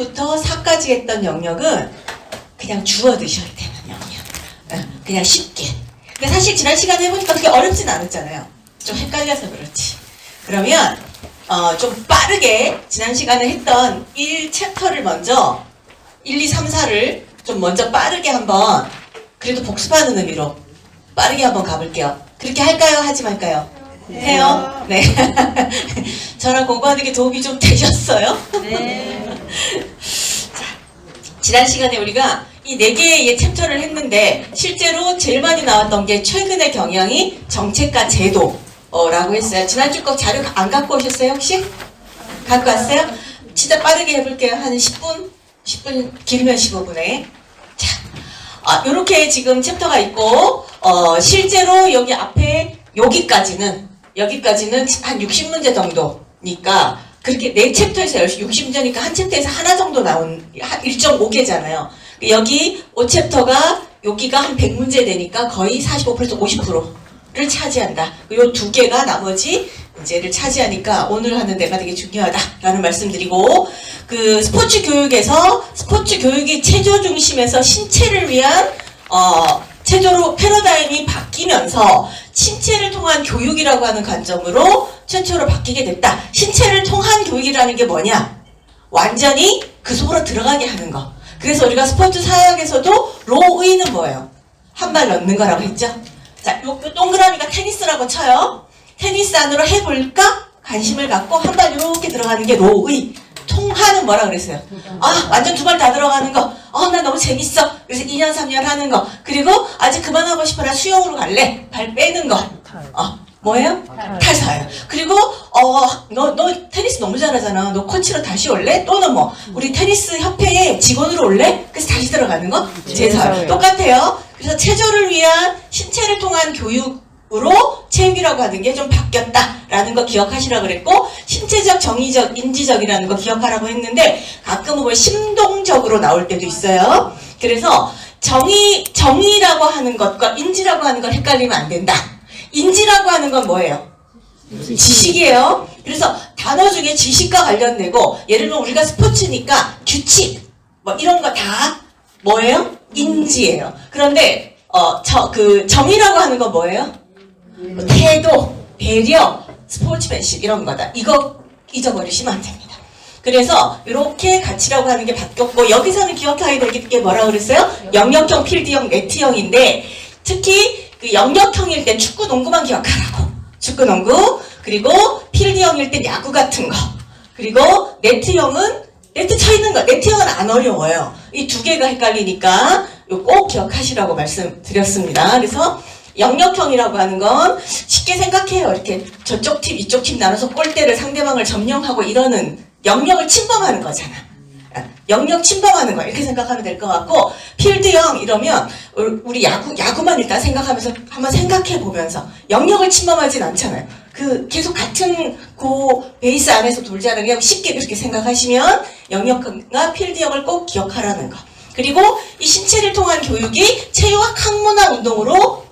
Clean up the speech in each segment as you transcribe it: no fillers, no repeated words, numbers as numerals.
부터 4까지 했던 영역은 그냥 주워 드셔야 되는 영역. 그냥 쉽게. 근데 사실 지난 시간에 해보니까 그렇게 어렵진 않았잖아요. 좀 헷갈려서 그렇지. 그러면 좀 빠르게 지난 시간에 했던 1챕터를 먼저 1, 2, 3, 4를 좀 먼저 빠르게 한번 그래도 복습하는 의미로 빠르게 한번 가볼게요. 그렇게 할까요? 하지 말까요? 네. 해요? 네. 저랑 공부하는 게 도움이 좀 되셨어요? 네. 자, 지난 시간에 우리가 이 4개의 챕터를 했는데 실제로 제일 많이 나왔던 게 최근의 경향이 정책과 제도라고 했어요. 지난주 거 자료 안 갖고 오셨어요 혹시? 갖고 왔어요? 진짜 빠르게 해볼게요. 한 10분? 10분 길면 15분에. 자, 요렇게 지금 챕터가 있고 실제로 여기 앞에 여기까지는 한 60문제 정도니까 그렇게 4챕터에서 60문제니까 한 챕터에서 하나 정도 나온 1.5개잖아요. 여기 5챕터가 여기가 한 100문제 되니까 거의 45%에서 50%를 차지한다. 요 2개가 나머지 문제를 차지하니까 오늘 하는 데가 되게 중요하다라는 말씀드리고, 그 스포츠 교육에서 스포츠 교육이 체조 중심에서 신체를 위한 체조로 패러다임이 바뀌면서 신체를 통한 교육이라고 하는 관점으로 최초로 바뀌게 됐다. 신체를 통한 교육이라는 게 뭐냐? 완전히 그 속으로 들어가게 하는 거. 그래서 우리가 스포츠 사역에서도 로의는 뭐예요? 한 발 넣는 거라고 했죠? 자, 요 동그라미가 테니스라고 쳐요. 테니스 안으로 해볼까? 관심을 갖고 한 발 이렇게 들어가는 게 로의. 통하는 뭐라 그랬어요? 아, 완전 2발 다 들어가는 거. 나 너무 재밌어. 그래서 2년, 3년 하는 거. 그리고 아직 그만하고 싶어. 나 수영으로 갈래. 발 빼는 거. 뭐예요? 탈사예요. 그리고 너 테니스 너무 잘하잖아. 너 코치로 다시 올래? 또는 뭐 우리 테니스 협회에 직원으로 올래? 그래서 다시 들어가는 거? 제사요. 똑같아요. 그래서 체조를 위한 신체를 통한 교육으로 체육이라고 하는 게 좀 바뀌었다라는 거 기억하시라고 그랬고, 신체적, 정의적, 인지적이라는 거 기억하라고 했는데 가끔은 뭐 심동적으로 나올 때도 있어요. 그래서 정의라고 하는 것과 인지라고 하는 걸 헷갈리면 안 된다. 인지라고 하는 건 뭐예요? 지식이에요. 그래서 단어 중에 지식과 관련되고, 예를 들면 우리가 스포츠니까 규칙 뭐 이런 거 다 뭐예요? 인지예요. 그런데 정의라고 하는 건 뭐예요? 태도, 배려, 스포츠맨십 이런 거다. 이거 잊어버리시면 안 됩니다. 그래서 이렇게 가치라고 하는 게 바뀌었고, 여기서는 기억해야 될 게 뭐라고 그랬어요? 영역형, 필드형, 네트형인데 특히 그 영역형일 때 축구, 농구만 기억하라고. 축구, 농구. 그리고 필드형일 때 야구 같은 거. 그리고 네트형은 네트 쳐 있는 거. 네트형은 안 어려워요. 이 2개가 헷갈리니까 꼭 기억하시라고 말씀드렸습니다. 그래서 영역형이라고 하는 건 쉽게 생각해요. 이렇게 저쪽 팀, 이쪽 팀 나눠서 골대를 상대방을 점령하고 이러는 영역을 침범하는 거잖아. 영역 침범하는 거 이렇게 생각하면 될 것 같고, 필드형 이러면 우리 야구만 일단 생각하면서 한번 생각해 보면서 영역을 침범하진 않잖아요. 계속 같은 베이스 안에서 돌자는 게 쉽게 그렇게 생각하시면 영역과 필드형을 꼭 기억하라는 거. 그리고 이 신체를 통한 교육이 체육 학문화 운동으로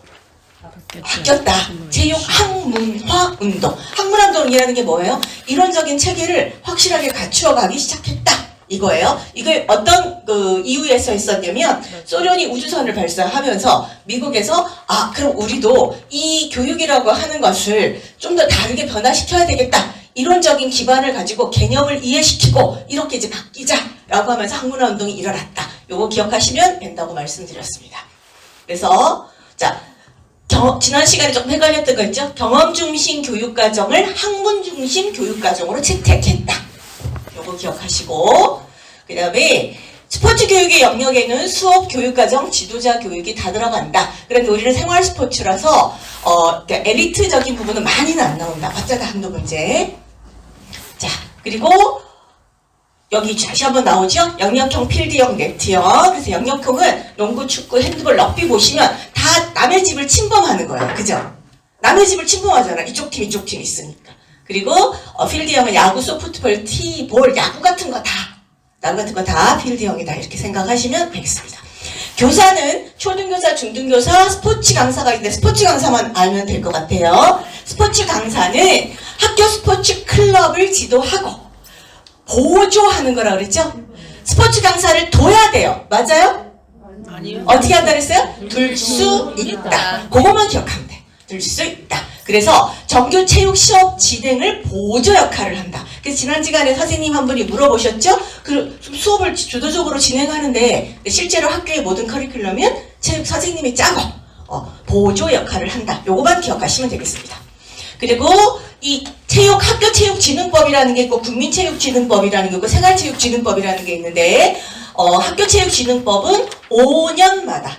바뀌었다. 체육 학문화 운동. 학문화 운동이라는 게 뭐예요? 이론적인 체계를 확실하게 갖추어 가기 시작했다. 이거예요. 이게 어떤 이유에서 있었냐면, 소련이 우주선을 발사하면서 미국에서 그럼 우리도 이 교육이라고 하는 것을 좀 더 다르게 변화시켜야 되겠다. 이론적인 기반을 가지고 개념을 이해시키고 이렇게 이제 바뀌자라고 하면서 학문화 운동이 일어났다. 요거 기억하시면 된다고 말씀드렸습니다. 그래서 자, 지난 시간에 조금 헷갈렸던 거 있죠? 경험 중심 교육과정을 학문 중심 교육과정으로 채택했다. 요거 기억하시고, 그 다음에 스포츠 교육의 영역에는 수업, 교육과정, 지도자 교육이 다 들어간다. 그런데 우리는 생활 스포츠라서 엘리트적인 부분은 많이는 안 나온다. 어쩌다 한두 문제. 자, 그리고 여기 다시 한번 나오죠? 영역형, 필드형, 네트형. 그래서 영역형은 농구, 축구, 핸드볼, 럭비 보시면 다 남의 집을 침범하는 거예요. 그죠? 남의 집을 침범하잖아. 이쪽 팀 있으니까. 그리고 필드형은 야구, 소프트볼, 티볼, 야구 같은 거 다 필드형이다. 이렇게 생각하시면 되겠습니다. 교사는 초등교사, 중등교사, 스포츠 강사가 있는데 스포츠 강사만 알면 될 것 같아요. 스포츠 강사는 학교 스포츠 클럽을 지도하고 보조하는 거라 그랬죠? 스포츠 강사를 둬야 돼요. 맞아요? 아니요. 어떻게 한다 그랬어요? 둘 수 있다. 그것만 기억하면 돼. 둘 수 있다. 그래서 정규 체육 시험 진행을 보조 역할을 한다. 그래서 지난 시간에 선생님 한 분이 물어보셨죠? 그 수업을 주도적으로 진행하는데 실제로 학교의 모든 커리큘럼은 체육 선생님이 짜고 보조 역할을 한다. 요거만 기억하시면 되겠습니다. 그리고 이 학교 체육진흥법이라는 게 있고 국민체육진흥법이라는 게 있고 생활체육진흥법이라는 게 있는데 학교 체육진흥법은 5년마다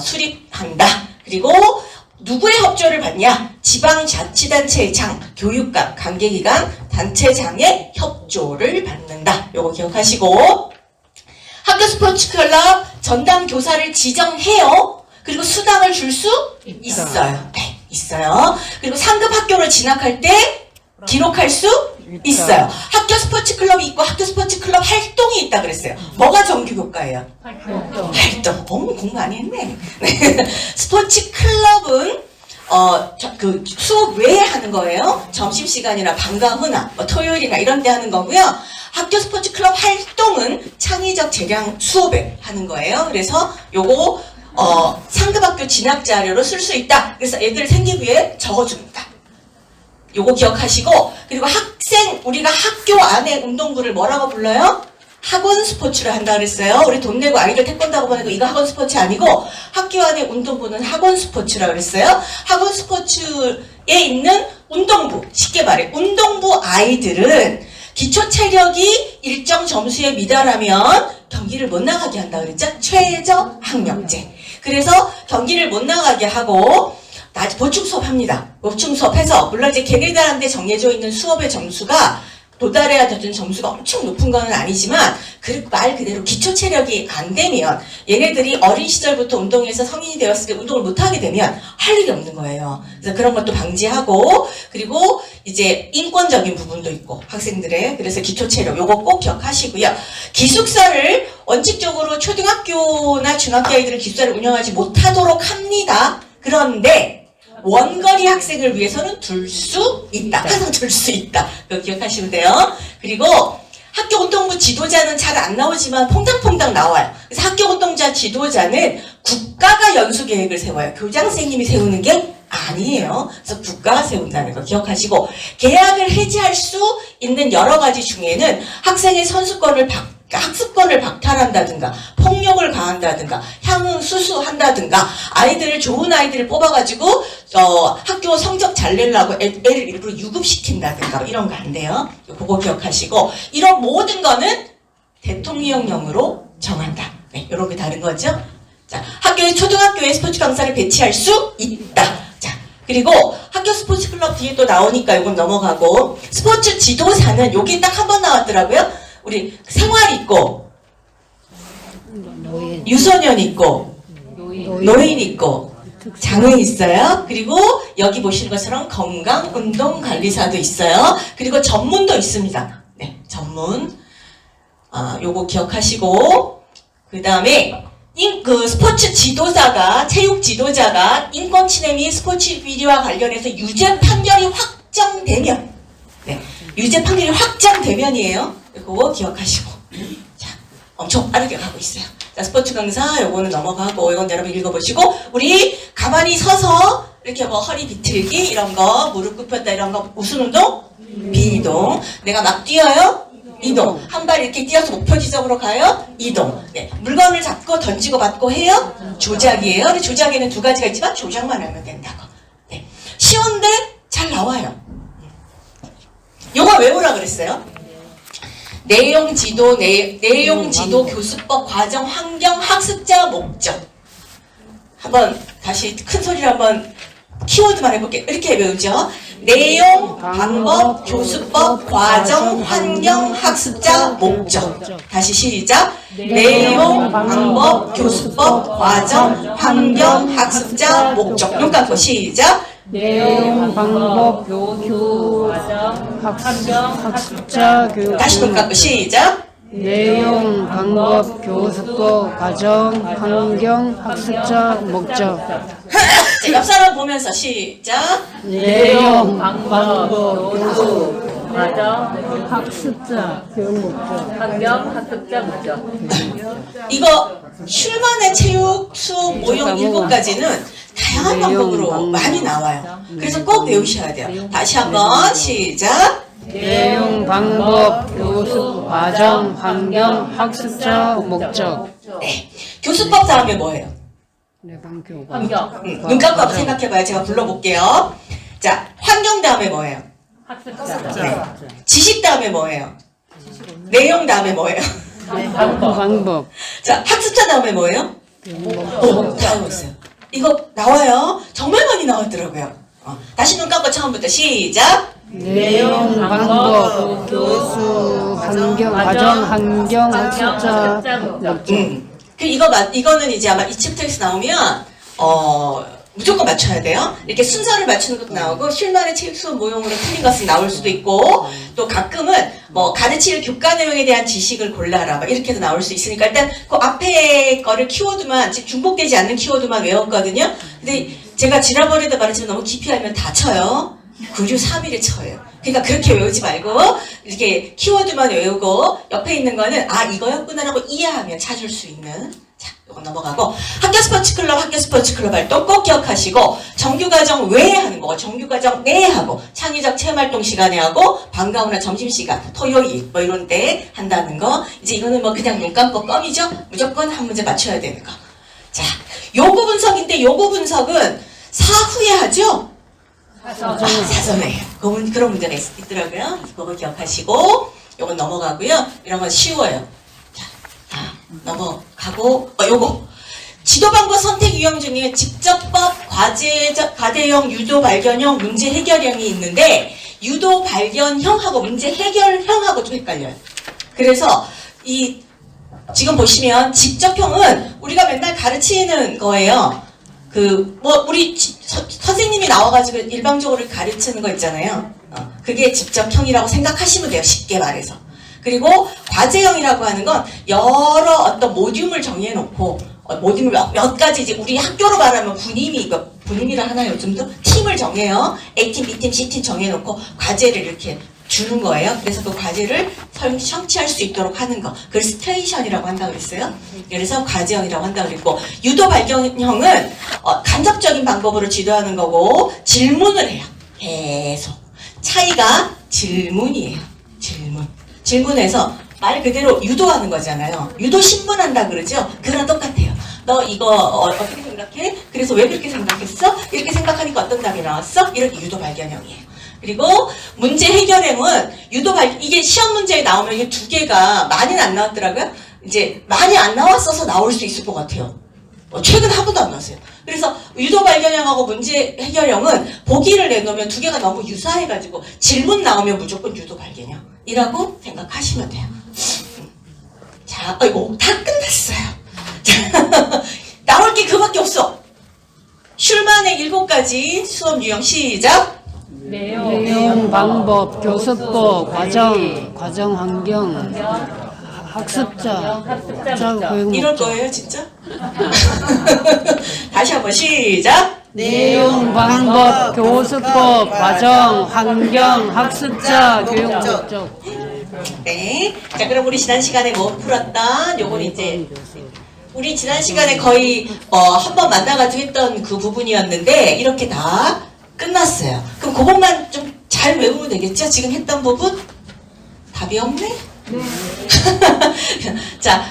수립한다. 그리고 누구의 협조를 받냐? 지방자치단체장, 교육감, 관계기관, 단체장의 협조를 받는다. 요거 기억하시고 학교 스포츠클럽 전담 교사를 지정해요. 그리고 수당을 줄 수 있어요. 네, 있어요. 그리고 상급 학교를 진학할 때 기록할 수 있어요. 학교 스포츠클럽이 있고 학교 스포츠클럽 활동이 있다 그랬어요. 뭐가 정규 교과예요? 활동. 공부 많이 했네. 스포츠클럽은 그 수업 외에 하는 거예요. 점심시간이나 방과 후나 토요일이나 이런 때 하는 거고요. 학교 스포츠클럽 활동은 창의적 재량 수업에 하는 거예요. 그래서 요거 상급학교 진학 자료로 쓸 수 있다. 그래서 애들 생기부에 적어줍니다. 요거 기억하시고 그리고 우리가 학교 안에 운동부를 뭐라고 불러요? 학원 스포츠를 한다 그랬어요. 우리 돈 내고 아이들 태권도하고 보내고 이거 학원 스포츠 아니고 학교 안에 운동부는 학원 스포츠라고 그랬어요. 학원 스포츠에 있는 운동부, 쉽게 말해 운동부 아이들은 기초 체력이 일정 점수에 미달하면 경기를 못 나가게 한다 그랬죠? 최저 학력제. 그래서 경기를 못 나가게 하고 보충 수업 합니다. 보충 수업 해서 물론 이제 걔네들한테 정해져 있는 수업의 점수가 도달해야 되는 점수가 엄청 높은 건 아니지만 말 그대로 기초 체력이 안 되면 얘네들이 어린 시절부터 운동해서 성인이 되었을 때 운동을 못 하게 되면 할 일이 없는 거예요. 그래서 그런 것도 방지하고 그리고 이제 인권적인 부분도 있고 학생들의 그래서 기초 체력 요거 꼭 기억하시고요. 기숙사를 원칙적으로 초등학교나 중학교 아이들은 기숙사를 운영하지 못하도록 합니다. 그런데 원거리 학생을 위해서는 둘 수 있다. 항상 둘 수 있다. 그거 기억하시면 돼요. 그리고 학교 운동부 지도자는 잘 안 나오지만 퐁당퐁당 나와요. 그래서 학교 운동자 지도자는 국가가 연수 계획을 세워요. 교장 선생님이 세우는 게 아니에요. 그래서 국가가 세운다는 거 기억하시고 계약을 해지할 수 있는 여러 가지 중에는 학생의 학습권을 박탈한다든가 폭력을 가한다든가 향응 수수한다든가 좋은 아이들을 뽑아가지고 학교 성적 잘 내려고 애를 일부러 유급시킨다든가 이런 거 안 돼요. 그거 기억하시고 이런 모든 거는 대통령령으로 정한다. 네, 이런 게 다른 거죠. 자, 초등학교에 스포츠 강사를 배치할 수 있다. 자, 그리고 학교 스포츠 클럽 뒤에 또 나오니까 이건 넘어가고 스포츠 지도사는 여기 딱 한 번 나왔더라고요. 우리 생활 있고 유소년 있고 노인 있고 장애인 있어요. 그리고 여기 보시는 것처럼 건강운동관리사도 있어요. 그리고 전문도 있습니다. 네, 전문. 요거 기억하시고 그 다음에 스포츠 지도자가 체육 지도자가 인권 침해 및 스포츠 비리와 관련해서 유죄 판결이 확정되면 유죄 판결이 확정되면이에요. 그거 기억하시고 자 엄청 빠르게 가고 있어요. 자 스포츠 강사 요거는 넘어가고 이건 여러분 읽어보시고 우리 가만히 서서 이렇게 허리 비틀기 이런 거 무릎 굽혔다 이런 거 무슨 운동? 비이동. 내가 막 뛰어요? 이동. 한 발 이렇게 뛰어서 목표 지점으로 가요? 이동. 네. 물건을 잡고 던지고 받고 해요? 조작이에요. 근데 조작에는 두 가지가 있지만 조작만 하면 된다고. 네. 쉬운데 잘 나와요. 요거 외우라 그랬어요. 내용 지도 교수법 과정 환경 학습자 목적. 한번 다시 큰 소리로 한번 키워드만 해볼게요. 이렇게 외우죠. 내용, 방법, 교수법, 과정, 환경, 학습자, 목적. 다시 시작. 내용, 방법, 교수법, 과정, 환경, 학습자, 목적. 눈 감고 시작. 내용, 방법, 교수, 과정, 학습자, 교육. 다시 눈 감고 시작. 내용, 방법, 교수법, 과정, 환경, 학습자, 목적. 옆 사람 보면서 시작. 내용, 방법, 교수, 과정, 학습자, 교육 목적. 환경, 학습자 목적. 이거 슐만의 체육 수업 모형 7가지는 다양한 방법으로 많이 나와요. 그래서 꼭 외우셔야 돼요. 다시 한번 시작. 내용, 방법, 교습, 과정, 환경, 학습자, 목적. 네. 교수법 다음에 뭐예요? 내방 교과. 환경, 눈 감고 한번 생각해봐요. 제가 불러볼게요. 자, 환경 다음에 뭐예요? 학습자. 네. 지식 다음에 뭐예요? 내용 다음에 뭐예요? 방법. 자, 학습자 다음에 뭐예요? 나오고 있어요. 이거 나와요. 정말 많이 나왔더라고요. 다시 눈 감고 처음부터 시작. 내용, 방법, 교수, 환경, 과정, 환경, 학습자, 목적. 이거는 이제 아마 이 챕터에서 나오면, 무조건 맞춰야 돼요. 이렇게 순서를 맞추는 것도 나오고, 슐만의 체육 수업 모형으로 틀린 것이 나올 수도 있고, 또 가끔은 뭐 가르칠 교과 내용에 대한 지식을 골라라, 막 이렇게도 나올 수 있으니까, 일단 그 앞에 거를 키워드만, 즉 중복되지 않는 키워드만 외웠거든요. 근데 제가 지난번에도 말했지만 너무 깊이 알면 다쳐요. 9류 3일에 쳐요. 그러니까 그렇게 외우지 말고 이렇게 키워드만 외우고 옆에 있는 거는 아 이거였구나라고 이해하면 찾을 수 있는. 자, 이거 넘어가고 학교 스포츠 클럽 활동 꼭 기억하시고 정규과정 외에 하는 거 정규과정 내에 하고 창의적 체험활동 시간에 하고 방과 후나 점심시간 토요일 뭐 이런 때 한다는 거. 이제 이거는 뭐 그냥 눈 감고 껌이죠. 무조건 한 문제 맞춰야 되는 거. 자, 요구 분석인데 요구 분석은 사후에 하죠. 사전에 그런 문제가 있더라고요. 그거 기억하시고 요건 넘어가고요. 이런 건 쉬워요. 자, 넘어가고 요거 지도 방법 선택 유형 중에 직접법, 과대형, 유도 발견형, 문제 해결형이 있는데 유도 발견형하고 문제 해결형하고 좀 헷갈려요. 그래서 지금 보시면 직접형은 우리가 맨날 가르치는 거예요. 우리 선생님이 나와가지고 일방적으로 가르치는 거 있잖아요. 그게 직접형이라고 생각하시면 돼요. 쉽게 말해서. 그리고 과제형이라고 하는 건 여러 어떤 모듈을 정해놓고, 모듈 몇 가지, 이제 우리 학교로 말하면 분임이라 하나요? 요즘도? 팀을 정해요. A팀, B팀, C팀 정해놓고 과제를 이렇게 주는 거예요. 그래서 그 과제를 성취할 수 있도록 하는 거. 그걸 스테이션이라고 한다고 그랬어요. 그래서 과제형이라고 한다고 그랬고, 유도 발견형은 간접적인 방법으로 지도하는 거고, 질문을 해요. 계속. 차이가 질문이에요. 질문해서 말 그대로 유도하는 거잖아요. 유도 신문한다 그러죠? 그거랑 똑같아요. 너 이거 어떻게 생각해? 그래서 왜 그렇게 생각했어? 이렇게 생각하니까 어떤 답이 나왔어? 이렇게 유도 발견형이에요. 그리고 문제 해결형은 이게 시험 문제에 나오면 이게 두 개가 많이는 안 나왔더라고요. 이제 많이 안 나왔어서 나올 수 있을 것 같아요. 최근 하고도 안 나왔어요. 그래서 유도 발견형하고 문제 해결형은 보기를 내놓으면 두 개가 너무 유사해가지고 질문 나오면 무조건 유도 발견형이라고 생각하시면 돼요. 자, 아이고 다 끝났어요. 자, 나올 게 그밖에 없어. 슐만의 7가지 수업 유형 시작. 내용, 방법, 교습법, 과정, 환경, 학습자, 교육 이럴 목적. 거예요 진짜? 다시 한번 시작. 내용, 방법, 교습법, 과정, 환경, 학습자, 교육 목적. 네. 자, 그럼 우리 지난 시간에 뭐 풀었던 요건 이제 우리 지난 시간에 거의 한 번 만나가지고 했던 그 부분이었는데 이렇게 다 끝났어요. 그럼 그것만 좀 잘 외우면 되겠죠? 지금 했던 부분? 답이 없네? 자,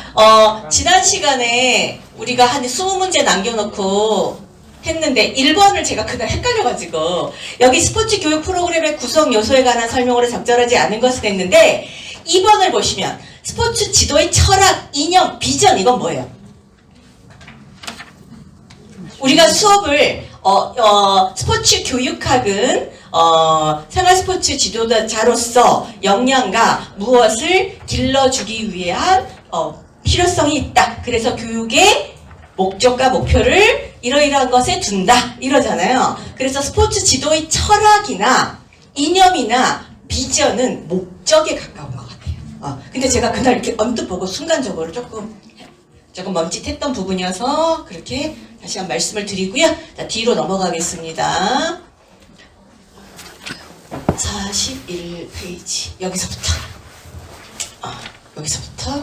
지난 시간에 우리가 한 20문제 남겨놓고 했는데 1번을 제가 그날 헷갈려가지고 여기 스포츠 교육 프로그램의 구성 요소에 관한 설명으로 적절하지 않은 것을 했는데 2번을 보시면 스포츠 지도의 철학, 이념, 비전 이건 뭐예요? 우리가 수업을 스포츠 교육학은 생활스포츠 지도자로서 역량과 무엇을 길러주기 위한 필요성이 있다. 그래서 교육의 목적과 목표를 이러이러한 것에 둔다. 이러잖아요. 그래서 스포츠 지도의 철학이나 이념이나 비전은 목적에 가까운 것 같아요. 근데 제가 그날 이렇게 언뜻 보고 순간적으로 조금 멈칫했던 부분이어서 그렇게 다시 한 말씀을 드리고요. 자, 뒤로 넘어가겠습니다. 41페이지. 페이지. 여기서부터. 여기서부터.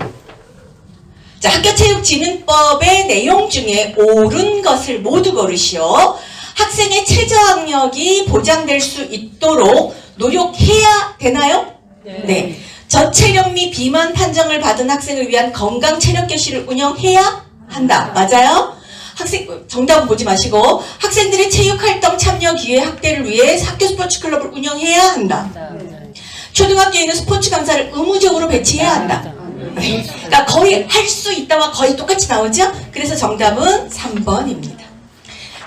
자, 학교체육진흥법의 내용 중에 옳은 것을 모두 고르시오. 학생의 최저학력이 보장될 수 있도록 노력해야 되나요? 네. 저체력 및 비만 판정을 받은 학생을 위한 건강 체력 교실을 운영해야 한다. 맞아요? 정답은 보지 마시고 학생들의 체육활동 참여 기회 확대를 위해 학교 스포츠 클럽을 운영해야 한다. 초등학교에는 스포츠 강사를 의무적으로 배치해야 한다. 네. 그러니까 거의 할 수 있다와 거의 똑같이 나오죠? 그래서 정답은 3번입니다.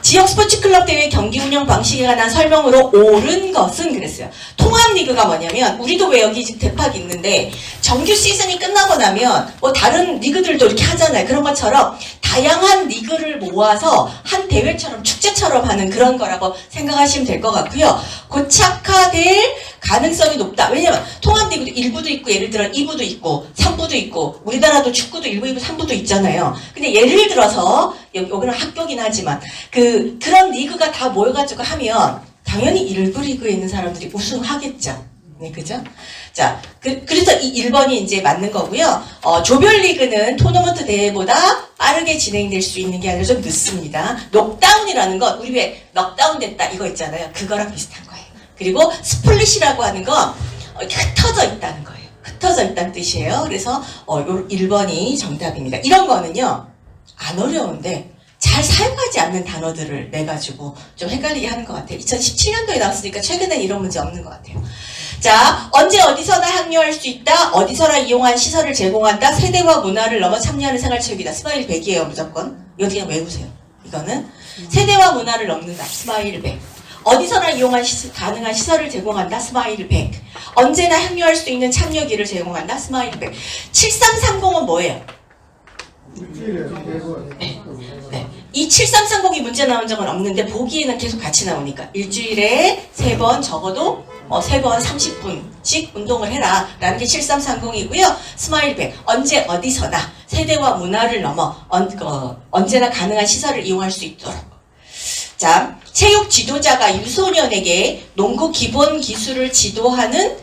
지역 스포츠 클럽 대회 경기 운영 방식에 관한 설명으로 옳은 것은 그랬어요. 통합리그가 뭐냐면 우리도 왜 여기 지금 대팍이 있는데 정규 시즌이 끝나고 나면 뭐 다른 리그들도 이렇게 하잖아요. 그런 것처럼 다양한 리그를 모아서 한 대회처럼 축제처럼 하는 그런 거라고 생각하시면 될 것 같고요. 고착화될 가능성이 높다. 왜냐면 통합리그도 1부도 있고 예를 들어 2부도 있고 3부도 있고 우리나라도 축구도 1부, 2부, 3부도 있잖아요. 근데 예를 들어서 여기는 학교긴 하지만 그런 리그가 다 모여가지고 하면 당연히 1부 리그에 있는 사람들이 우승하겠죠. 네, 그죠? 자, 그래서 이 1번이 이제 맞는 거고요. 조별리그는 토너먼트 대회보다 빠르게 진행될 수 있는 게 아니라 좀 늦습니다. 록다운이라는 건 우리 왜 넉다운 됐다 이거 있잖아요. 그거랑 비슷한 거예요. 그리고 스플릿이라고 하는 건 흩어져 있다는 거예요. 흩어져 있다는 뜻이에요. 그래서 요 1번이 정답입니다. 이런 거는요. 안 어려운데 잘 사용하지 않는 단어들을 내가지고 좀 헷갈리게 하는 것 같아요. 2017년도에 나왔으니까 최근엔 이런 문제 없는 것 같아요. 자, 언제 어디서나 합류할 수 있다. 어디서나 이용한 시설을 제공한다. 세대와 문화를 넘어 참여하는 생활체육이다. 스마일 100이에요. 무조건. 이거 그냥 외우세요. 이거는 세대와 문화를 넘는다. 스마일 100. 어디서나 이용한 가능한 시설을 제공한다. 스마일 100. 언제나 합류할 수 있는 참여기를 제공한다. 스마일 100. 7330은 뭐예요? 네. 이 7330이 문제 나온 적은 없는데 보기에는 계속 같이 나오니까 일주일에 3번 적어도 3번 30분씩 운동을 해라 라는 게 7330이고요. 스마일 100 언제 어디서나 세대와 문화를 넘어 언제나 가능한 시설을 이용할 수 있도록. 자, 체육 지도자가 유소년에게 농구 기본 기술을 지도하는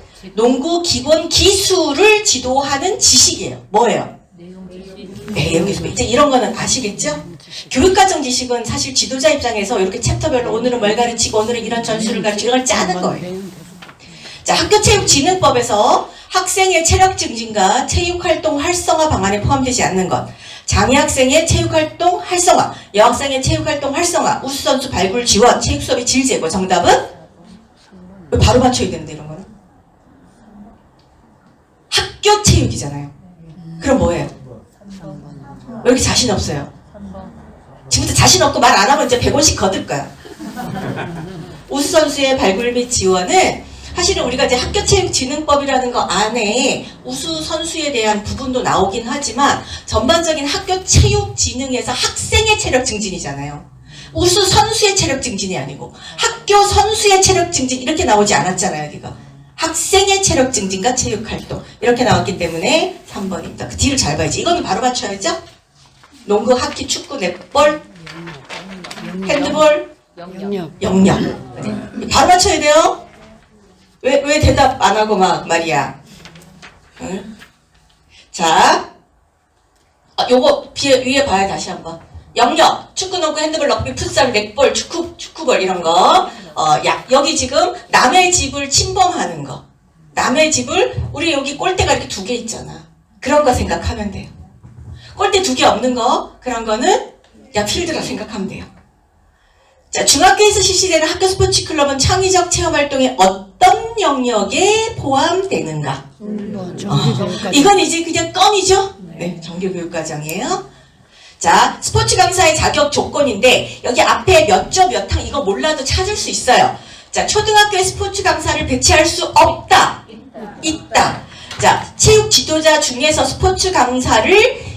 지식이에요. 뭐예요? 네, 여기서 이제 이런 거는 아시겠죠? 교육과정 지식은 사실 지도자 입장에서 이렇게 챕터별로 오늘은 뭘 가르치고 오늘은 이런 전술을 가르치고 이런 걸 짜는 거예요. 자, 학교체육진흥법에서 학생의 체력 증진과 체육활동 활성화 방안에 포함되지 않는 것, 장애 학생의 체육활동 활성화, 여학생의 체육활동 활성화, 우수선수 발굴 지원, 체육수업의 질 제고. 정답은? 바로 맞춰야 되는데 이런 거는? 학교체육이잖아요. 그럼 뭐예요? 왜 이렇게 자신 없어요? 지금부터 자신 없고 말 안 하면 이제 100원씩 거둘 거야. 우수선수의 발굴 및 지원은 사실은 우리가 이제 학교체육진흥법이라는 거 안에 우수선수에 대한 부분도 나오긴 하지만 전반적인 학교체육진흥에서 학생의 체력 증진이잖아요. 우수선수의 체력 증진이 아니고 학교 선수의 체력 증진 이렇게 나오지 않았잖아요. 여기가. 학생의 체력 증진과 체육활동 이렇게 나왔기 때문에 3번입니다. 그 뒤를 잘 봐야지. 이거는 바로 맞춰야죠. 농구, 하키, 축구, 넷볼, 핸드볼, 영역. 네. 바로 맞춰야 돼요. 왜 대답 안 하고 막 말이야. 응? 자, 요거 위에 봐야 다시 한번. 영역, 축구, 농구, 핸드볼, 럭비, 풋살, 넷볼, 축구볼 이런 거. 여기 지금 남의 집을 침범하는 거. 남의 집을 우리 여기 골대가 이렇게 2개 있잖아. 그런 거 생각하면 돼요. 골대 2개 없는 거 그런 거는 필드라 생각하면 돼요. 자, 중학교에서 실시되는 학교 스포츠 클럽은 창의적 체험 활동의 어떤 영역에 포함되는가? 이건 이제 그냥 껌이죠? 네, 정규교육과정이에요. 자, 스포츠 강사의 자격 조건인데 여기 앞에 몇 조 몇 항 이거 몰라도 찾을 수 있어요. 자, 초등학교에 스포츠 강사를 배치할 수 없다. 있다. 자, 체육 지도자 중에서 스포츠 강사를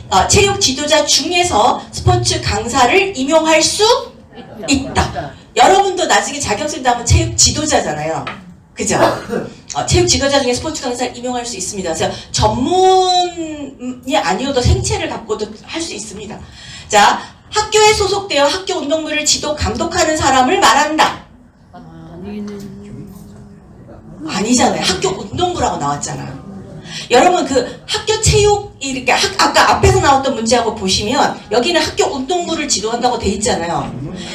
임용할 수 있다. 여러분도 나중에 자격 쓴다면 체육 지도자잖아요. 그죠? 체육 지도자 중에 스포츠 강사를 임용할 수 있습니다. 그래서 전문이 아니어도 생체를 갖고도 할 수 있습니다. 자, 학교에 소속되어 학교 운동부를 지도 감독하는 사람을 말한다. 아니잖아요. 학교 운동부라고 나왔잖아요. 여러분 그 학교 체육 이렇게 아까 앞에서 나왔던 문제하고 보시면 여기는 학교 운동부를 지도한다고 돼 있잖아요.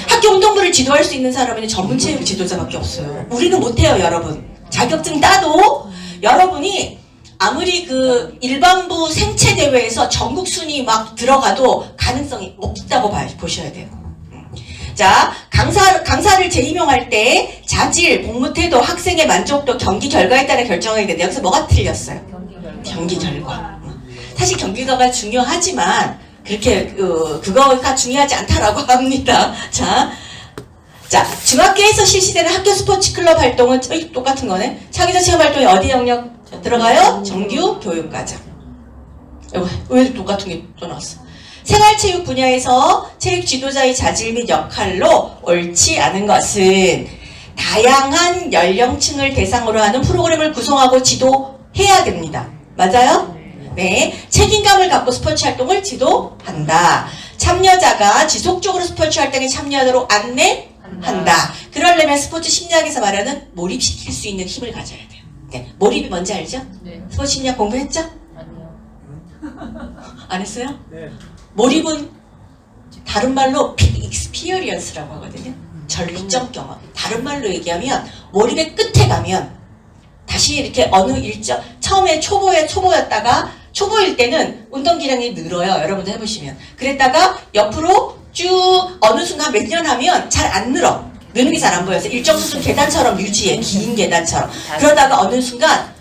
학교 운동부를 지도할 수 있는 사람은 전문 체육 지도자밖에 없어요. 우리는 못해요, 여러분. 자격증 따도 여러분이 아무리 그 일반부 생체 대회에서 전국 순위 막 들어가도 가능성이 없다고 보셔야 돼요. 자, 강사를 재임용할 때 자질, 복무 태도, 학생의 만족도, 경기 결과에 따라 결정하게 되는데 여기서 뭐가 틀렸어요? 경기 결과. 사실 경기가 중요하지만 그렇게 그거가 중요하지 않다라고 합니다. 자, 중학교에서 실시되는 학교 스포츠 클럽 활동은 똑같은 거네. 창의적 체험 활동이 어디 영역 들어가요? 정규 교육과정. 왜 똑같은 게 또 나왔어? 생활체육 분야에서 체육 지도자의 자질 및 역할로 옳지 않은 것은 다양한 연령층을 대상으로 하는 프로그램을 구성하고 지도해야 됩니다. 맞아요? 네. 책임감을 갖고 스포츠 활동을 지도한다. 참여자가 지속적으로 스포츠 활동에 참여하도록 안내한다. 그러려면 스포츠 심리학에서 말하는 몰입시킬 수 있는 힘을 가져야 돼요. 네. 몰입이 뭔지 알죠? 네. 스포츠 심리학 공부했죠? 아니요. 안 했어요? 네. 몰입은 다른 말로 peak experience라고 하거든요. 절리점 경험. 다른 말로 얘기하면 몰입의 끝에 가면 다시 이렇게 어느 일정 처음에 초보였다가 초보일 때는 운동 기량이 늘어요. 여러분도 해보시면. 그랬다가 옆으로 쭉 어느 순간 몇 년 하면 잘 안 늘어. 느는 게 잘 안 보여서 일정 수준 계단처럼 유지해. 긴 계단처럼. 그러다가 어느 순간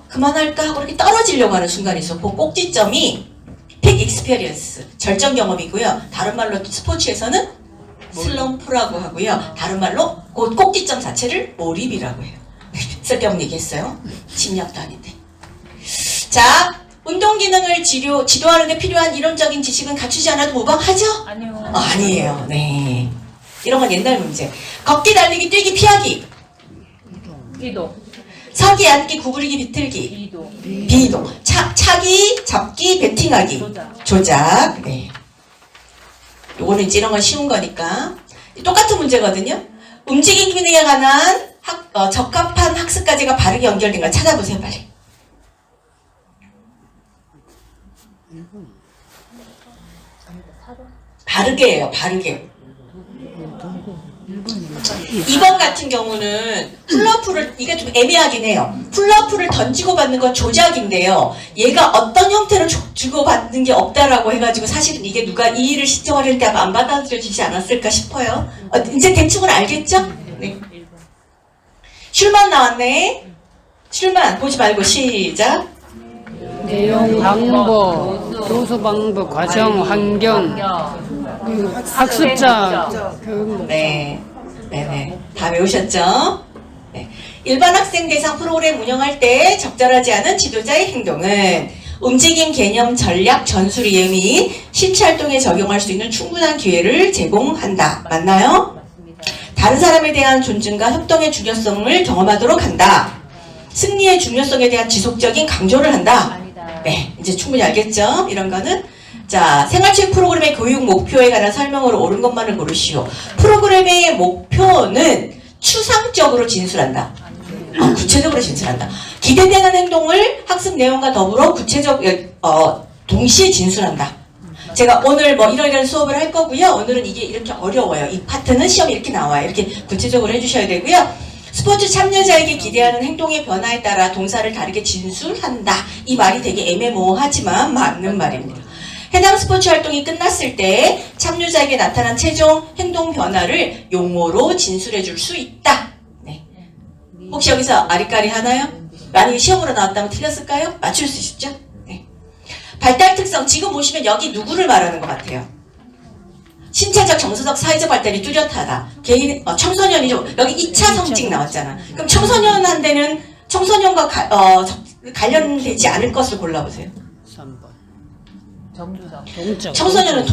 그만할까 하고 이렇게 떨어지려고 하는 순간이 있어. 그 꼭지점이 픽 익스페리언스, 절정 경험이고요. 다른 말로 스포츠에서는 슬럼프라고 하고요. 다른 말로 그 꼭지점 자체를 몰입이라고 해요. 쓸데없는 얘기했어요. 심리학도 아닌데. 자, 운동 기능을 지도하는 데 필요한 이론적인 지식은 갖추지 않아도 무방하죠? 아니요. 아니에요. 네. 이런 건 옛날 문제. 걷기, 달리기, 뛰기, 피하기. 이도. 서기, 앉기, 구부리기, 비틀기. 이도. 비동. 차기, 잡기, 배팅하기. 조작. 네. 요거는 이제 이런 건 쉬운 거니까. 똑같은 문제거든요. 움직임 기능에 관한 적합한 학습까지가 바르게 연결된 걸 찾아보세요, 빨리. 바르게 해요, 바르게. 2번 같은 경우는 풀러프를, 이게 좀 애매하긴 해요. 풀러프를 던지고 받는 건 조작인데요. 얘가 어떤 형태로 주고받는 게 없다라고 해가지고 사실은 이게 누가 이 일을 신청을 했는데 아마 안 받아들여지지 않았을까 싶어요. 이제 대충은 알겠죠? 네. 슐만 나왔네. 슐만 보지 말고 시작. 내용, 방법, 교수 방법, 과정, 환경, 학습자, 교육. 네. 네네. 다 외우셨죠? 네. 일반 학생 대상 프로그램 운영할 때 적절하지 않은 지도자의 행동은 움직임 개념 전략 전술 이해 및 실체 활동에 적용할 수 있는 충분한 기회를 제공한다. 맞나요? 맞습니다. 다른 사람에 대한 존중과 협동의 중요성을 경험하도록 한다. 승리의 중요성에 대한 지속적인 강조를 한다. 아니다. 네, 이제 충분히 알겠죠? 이런 거는. 자, 생활체육 프로그램의 교육 목표에 관한 설명으로 옳은 것만을 고르시오. 프로그램의 목표는 추상적으로 진술한다. 구체적으로 진술한다. 기대되는 행동을 학습 내용과 더불어 동시에 진술한다. 제가 오늘 뭐 이런 수업을 할 거고요. 오늘은 이게 이렇게 어려워요. 이 파트는 시험이 이렇게 나와요. 이렇게 구체적으로 해주셔야 되고요. 스포츠 참여자에게 기대하는 행동의 변화에 따라 동사를 다르게 진술한다. 이 말이 되게 애매모호하지만 맞는 말입니다. 해당 스포츠 활동이 끝났을 때 참여자에게 나타난 최종 행동 변화를 용어로 진술해 줄 수 있다. 네. 혹시 여기서 아리까리 하나요? 만약에 시험으로 나왔다면 틀렸을까요? 맞출 수 있죠? 네. 발달 특성, 지금 보시면 여기 누구를 말하는 것 같아요? 신체적, 정서적, 사회적 발달이 뚜렷하다. 개인, 청소년이죠. 여기 2차 성직 나왔잖아. 그럼 청소년한테는 청소년과 관련되지 않을 것을 골라보세요. 3번. 정주적. 동적. 청소년은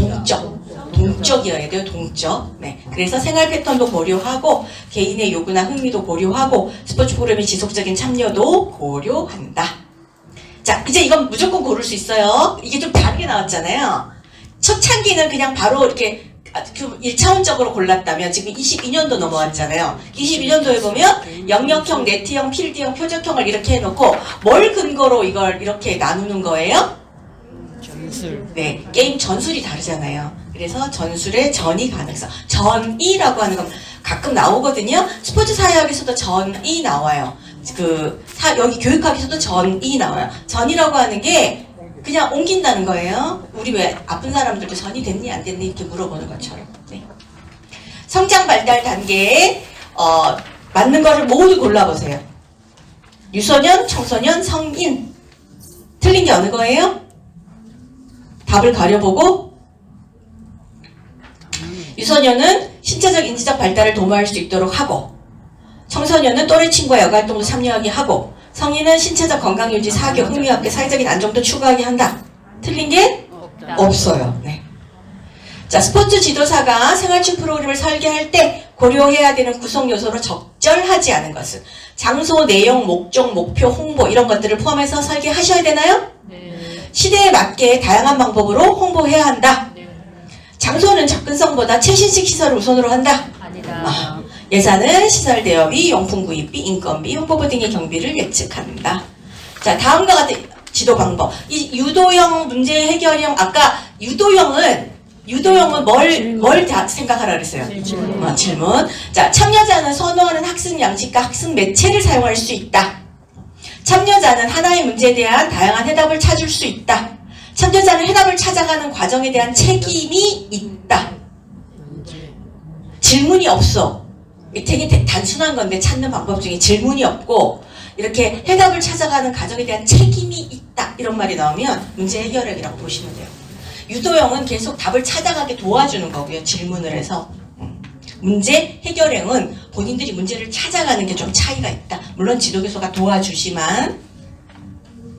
동적이어야 돼요. 동적. 네. 그래서 생활 패턴도 고려하고 개인의 요구나 흥미도 고려하고 스포츠 프로그램의 지속적인 참여도 고려한다. 자, 이제 이건 무조건 고를 수 있어요. 이게 좀 다르게 나왔잖아요. 초창기는 그냥 바로 이렇게 그 1차원적으로 골랐다면 지금 22년도 넘어왔잖아요. 22년도에 보면 영역형, 네트형, 필드형, 표적형을 이렇게 해놓고 뭘 근거로 이걸 이렇게 나누는 거예요? 전술. 네, 게임 전술이 다르잖아요. 그래서 전술의 전이 가능성. 전이라고 하는 건 가끔 나오거든요. 스포츠 사회학에서도 전이 나와요. 여기 교육학에서도 전이 나와요. 전이라고 하는 게 그냥 옮긴다는 거예요. 우리 왜 아픈 사람들도 전이 됐니 안 됐니 이렇게 물어보는 것처럼. 네. 성장 발달 단계에 맞는 거를 모두 골라보세요. 유소년, 청소년, 성인. 틀린 게 어느 거예요? 답을 가려보고 유소년은 신체적 인지적 발달을 도모할 수 있도록 하고 청소년은 또래 친구와 여가활동도 참여하게 하고 성인은 신체적 건강유지, 사교, 흥미학교, 사회적인 안정도 추구하게 한다. 틀린 게 없어요. 네. 자, 스포츠 지도사가 생활축 프로그램을 설계할 때 고려해야 되는 구성 요소로 적절하지 않은 것은 장소, 내용, 목적, 목표, 홍보 이런 것들을 포함해서 설계하셔야 되나요? 네. 시대에 맞게 다양한 방법으로 홍보해야 한다. 네. 장소는 접근성보다 최신식 시설을 우선으로 한다. 아니다. 예산은 시설 대여비, 용품 구입비, 인건비, 홍보부 등의 경비를 예측한다. 자, 다음과 같은 지도 방법. 이 유도형 문제 해결형, 아까 유도형은 뭘 생각하라 그랬어요? 질문. 자, 참여자는 선호하는 학습 양식과 학습 매체를 사용할 수 있다. 참여자는 하나의 문제에 대한 다양한 해답을 찾을 수 있다. 참여자는 해답을 찾아가는 과정에 대한 책임이 있다. 질문이 없어. 되게 단순한 건데 찾는 방법 중에 질문이 없고 이렇게 해답을 찾아가는 과정에 대한 책임이 있다. 이런 말이 나오면 문제 해결력이라고 보시면 돼요. 유도형은 계속 답을 찾아가게 도와주는 거고요. 질문을 해서. 문제 해결형은 본인들이 문제를 찾아가는 게 좀 차이가 있다. 물론 지도교수가 도와주지만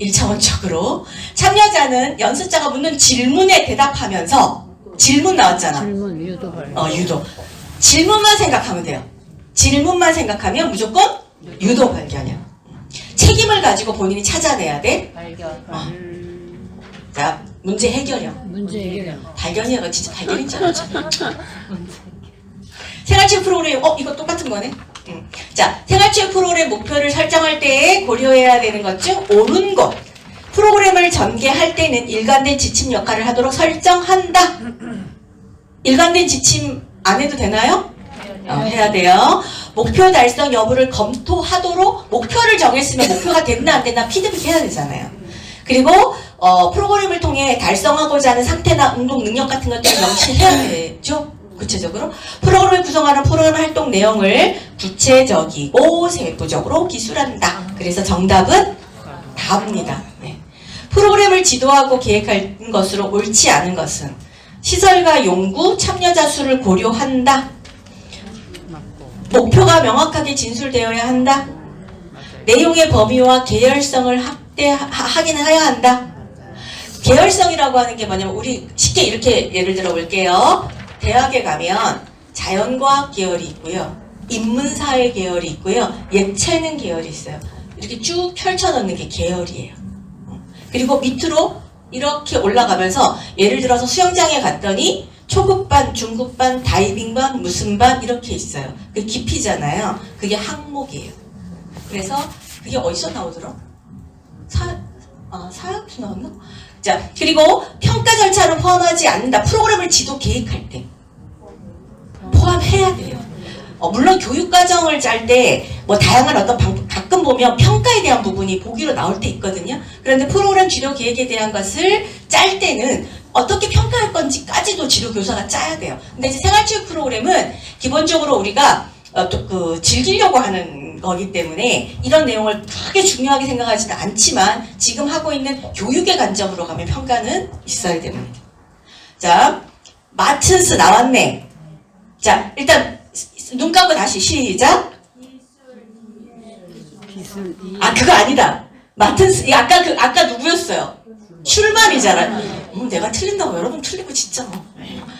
1차원적으로 참여자는 연습자가 묻는 질문에 대답하면서 질문 나왔잖아. 질문 유도발. 유도. 질문만 생각하면 돼요. 질문만 생각하면 무조건 유도 발견이야. 책임을 가지고 본인이 찾아내야 돼. 발견. 자, 문제 해결형. 문제 해결. 발견이야가 진짜 발견인 줄 알았죠. 생활체육 프로그램, 이거 똑같은 거네. 자, 생활체육 프로그램 목표를 설정할 때 고려해야 되는 것 중 옳은 것. 프로그램을 전개할 때는 일관된 지침 역할을 하도록 설정한다. 일관된 지침 안 해도 되나요? 해야 돼요. 목표 달성 여부를 검토하도록 목표를 정했으면 목표가 됐나 안 됐나 피드백 해야 되잖아요. 그리고 프로그램을 통해 달성하고자 하는 상태나 운동 능력 같은 것들을 명시해야 되죠. 구체적으로 프로그램을 구성하는 프로그램 활동 내용을 구체적이고 세부적으로 기술한다. 그래서 정답은 답입니다. 네. 프로그램을 지도하고 계획할 것으로 옳지 않은 것은 시설과 용구, 참여자 수를 고려한다. 목표가 명확하게 진술되어야 한다. 내용의 범위와 계열성을 확인해야 한다. 계열성이라고 하는 게 뭐냐면 우리 쉽게 이렇게 예를 들어 볼게요. 대학에 가면 자연과학 계열이 있고요. 인문사회 계열이 있고요. 예체능 계열이 있어요. 이렇게 쭉 펼쳐놓는 게 계열이에요. 그리고 밑으로 이렇게 올라가면서 예를 들어서 수영장에 갔더니 초급반, 중급반, 다이빙반, 무슨 반 이렇게 있어요. 그 깊이잖아요. 그게 항목이에요. 그래서 그게 어디서 나오더라? 사학에서 나왔나? 자, 그리고 평가 절차를 포함하지 않는다. 프로그램을 지도 계획할 때 포함해야 돼요. 물론 교육과정을 짤 때 뭐 다양한 어떤 가끔 보면 평가에 대한 부분이 보기로 나올 때 있거든요. 그런데 프로그램 지도 계획에 대한 것을 짤 때는 어떻게 평가할 건지까지도 지도교사가 짜야 돼요. 근데 이제 생활체육 프로그램은 기본적으로 우리가 즐기려고 하는 거기 때문에 이런 내용을 크게 중요하게 생각하지는 않지만 지금 하고 있는 교육의 관점으로 가면 평가는 있어야 됩니다. 자, 마튼스 나왔네. 자, 일단 눈 감고 다시 시작. 기술 그거 아니다. 마튼스, 아까 누구였어요? 슐만이잖아. 내가 틀린다고 여러분 틀리고 진짜.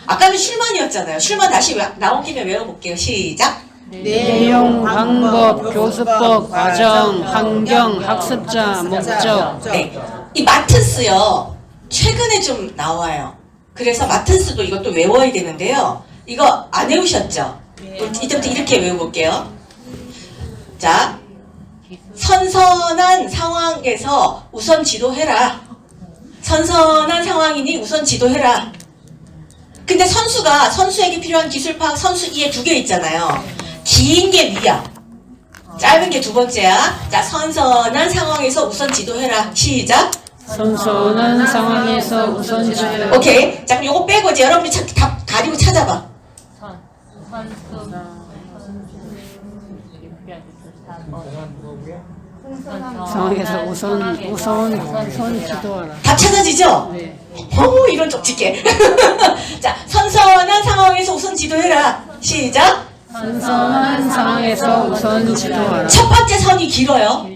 아까는 슐만이었잖아요. 슐만 다시 나온 김에 외워볼게요. 시작. 내용, 방법, 교수법, 과정, 환경, 학습자, 목적. 네. 이 마튼스요. 최근에 좀 나와요. 그래서 마튼스도 이것도 외워야 되는데요. 이거 안 외우셨죠? 이때부터 이렇게 외워볼게요. 자, 선선한 상황에서 우선 지도해라. 선선한 상황이니 우선 지도해라. 근데 선수에게 필요한 기술 파악 선수 2에 2개 있잖아요. 긴 게 위야. 짧은 게 두 번째야. 자, 선선한 상황에서 우선 지도해라. 시작. 선선한 상황에서 우선 지도. 오케이. 자, 그럼 요거 빼고 이제 여러분이 답 가리고 찾아봐. 상황에서 우선 지도하라. 답 찾아지죠? 네. 이런 쪽집게. 자, 선선한 상황에서 우선 지도해라. 시작. 선선한 상황에서 우선 지도하라. 첫 번째 선이 길어요.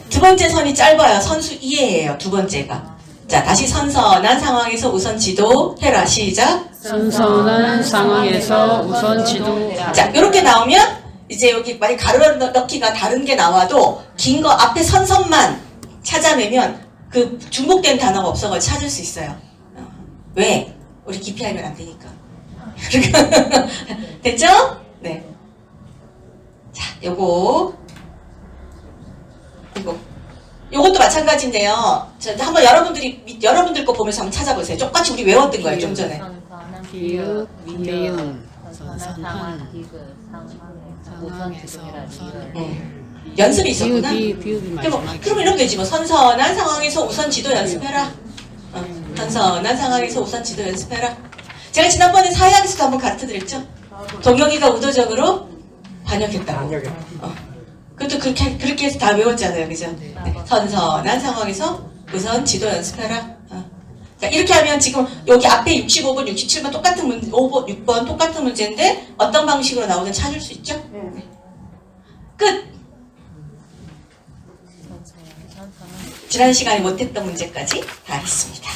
두 번째 선이 짧아요. 선수 2예예요. 두 번째가. 자, 다시 선선한 상황에서 우선 지도해라. 시작. 선선한 상황에서 우선 지도하라. 자, 이렇게 나오면 이제 여기 만약 가로 넣기가 다른 게 나와도 긴 거 앞에 선선만 찾아내면 그 중복된 단어가 없어서 찾을 수 있어요. 왜? 우리 깊이 알면 안 되니까. 됐죠? 네. 자, 요것도 마찬가지인데요. 자, 한번 여러분들 거 보면서 한번 찾아보세요. 똑같이 우리 외웠던 거예요, 좀 전에. 비읍, 미음, 선선한 상황에서 우선. 연습이 있었구나. 비읍이 마지막에. 그러면 이러면 되지 뭐. 선선한 상황에서 우선 지도 연습해라. 선선한 상황에서 우선 지도 연습해라. 제가 지난번에 사회학에서도 한번 가르쳐드렸죠. 동영이가 의도적으로 반역했다고. 그것도 그렇게 해서 다 외웠잖아요, 그죠? 네. 선선한 상황에서 우선 지도 연습해라. 자, 이렇게 하면 지금 여기 앞에 65번, 67번 똑같은 5번, 6번 똑같은 문제인데 어떤 방식으로 나오든 찾을 수 있죠? 네. 끝! 지난 시간에 못했던 문제까지 다 했습니다.